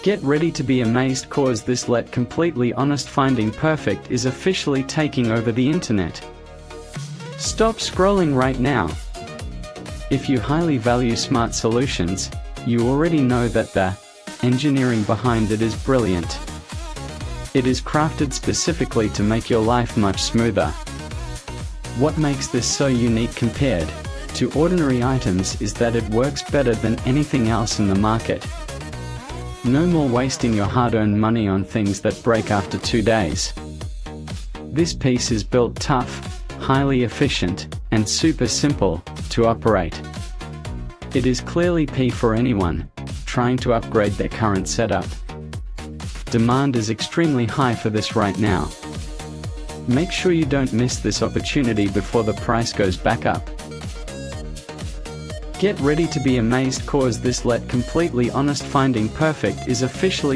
Get ready to be amazed, cause this let completely honest finding perfect is officially taking over the internet. Stop scrolling right now. If you highly value smart solutions, you already know that the engineering behind it is brilliant. It is crafted specifically to make your life much smoother. What makes this so unique compared to ordinary items is that it works better than anything else in the market. No more wasting your hard-earned money on things that break after 2 days. This piece is built tough, highly efficient, and super simple to operate. It is clearly P for anyone trying to upgrade their current setup. Demand is extremely high for this right now. Make sure you don't miss this opportunity before the price goes back up. Get ready to be amazed, cause this let completely honest finding perfect is officially